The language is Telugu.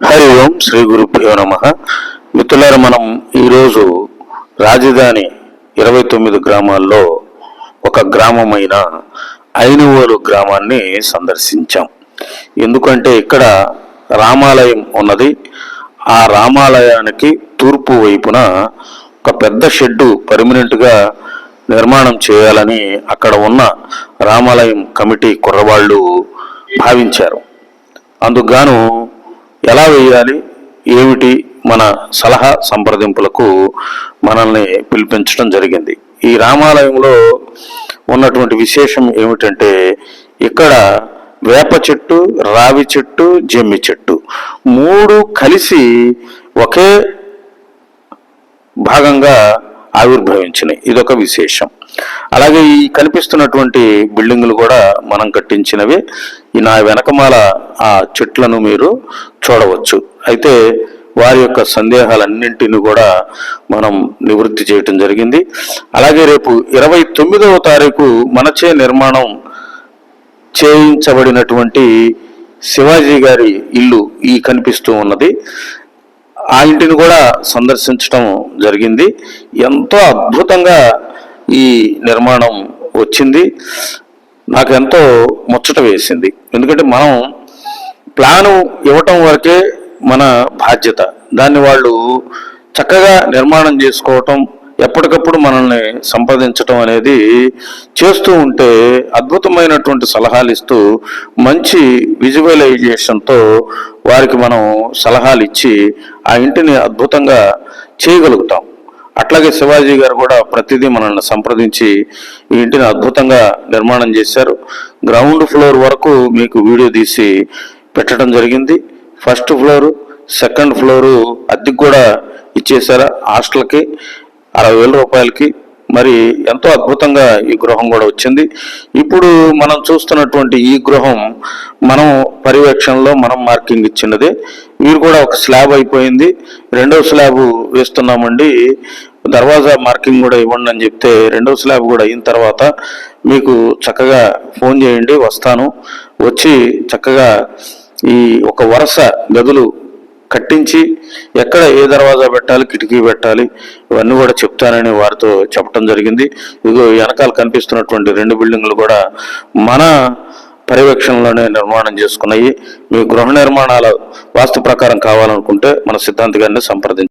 హరి ఓం శ్రీ గురుభ్యో నమ. మిత్రులారా, మనం ఈరోజు రాజధాని 29 గ్రామాల్లో ఒక గ్రామమైన ఐనువోలు గ్రామాన్ని సందర్శించాం. ఎందుకంటే ఇక్కడ రామాలయం ఉన్నది. ఆ రామాలయానికి తూర్పు వైపున ఒక పెద్ద షెడ్డు పర్మనెంట్గా నిర్మాణం చేయాలని అక్కడ ఉన్న రామాలయం కమిటీ కుర్రవాళ్ళు భావించారు. అందుకుగాను ఎలా వేయాలి, ఏమిటి మన సలహా సంప్రదింపులకు మనల్ని పిలిపించడం జరిగింది. ఈ రామాలయంలో ఉన్నటువంటి విశేషం ఏమిటంటే, ఇక్కడ వేప చెట్టు, రావి చెట్టు, జమ్మి చెట్టు 3 కలిసి ఒకే భాగంగా ఆవిర్భవించినాయి. ఇదొక విశేషం. అలాగే ఈ కనిపిస్తున్నటువంటి బిల్డింగులు కూడా మనం కట్టించినవి. నా వెనకమాల ఆ చెట్లను మీరు చూడవచ్చు. అయితే వారి యొక్క సందేహాలన్నింటినీ కూడా మనం నివృత్తి చేయటం జరిగింది. అలాగే రేపు 29వ తారీఖు మనచే నిర్మాణం చేయించబడినటువంటి శివాజీ గారి ఇల్లు ఈ కనిపిస్తూ ఉన్నది. ఆ ఇంటిని కూడా సందర్శించడం జరిగింది. ఎంతో అద్భుతంగా ఈ నిర్మాణం వచ్చింది. నాకు ఎంతో ముచ్చట వేసింది. ఎందుకంటే మనం ప్లాను ఇవ్వటం వరకే మన బాధ్యత. దాన్ని వాళ్ళు చక్కగా నిర్మాణం చేసుకోవటం, ఎప్పటికప్పుడు మనల్ని సంప్రదించటం అనేది చేస్తూ ఉంటే అద్భుతమైనటువంటి సలహాలు ఇస్తూ మంచి విజువలైజేషన్తో వారికి మనం సలహాలు ఇచ్చి ఆ ఇంటిని అద్భుతంగా చేయగలుగుతాం. అట్లాగే శివాజీ గారు కూడా ప్రతిదీ మనల్ని సంప్రదించి ఈ ఇంటిని అద్భుతంగా నిర్మాణం చేశారు. గ్రౌండ్ ఫ్లోర్ వరకు మీకు వీడియో తీసి పెట్టడం జరిగింది. ఫస్ట్ ఫ్లోరు, సెకండ్ ఫ్లోరు అద్దెకు కూడా ఇచ్చేశారు. హాస్టల్కి 60,000 రూపాయలకి. మరి ఎంతో అద్భుతంగా ఈ గృహం కూడా వచ్చింది. ఇప్పుడు మనం చూస్తున్నటువంటి ఈ గృహం మనం పర్యవేక్షణలో మనం మార్కింగ్ ఇచ్చినదే. వీరు కూడా ఒక స్లాబ్ అయిపోయింది, 2వ స్లాబ్ వేస్తున్నామండి, దర్వాజా మార్కింగ్ కూడా ఇవ్వండి అని చెప్తే 2వ స్లాబ్ కూడా అయిన తర్వాత మీకు చక్కగా ఫోన్ చేయండి, వస్తాను, వచ్చి చక్కగా ఈ ఒక వరుస గదులు కట్టించి ఎక్కడ ఏ దర్వాజా పెట్టాలి, కిటికీ పెట్టాలి, ఇవన్నీ కూడా చెప్తానని వారితో చెప్పడం జరిగింది. ఇదిగో వెనకాల కనిపిస్తున్నటువంటి 2 బిల్డింగులు కూడా మన పర్యవేక్షణలోనే నిర్మాణం చేసుకున్నాయి. మీ గృహ నిర్మాణాల వాస్తు ప్రకారం కావాలనుకుంటే మన సిద్ధాంత్ గారిని సంప్రదించండి.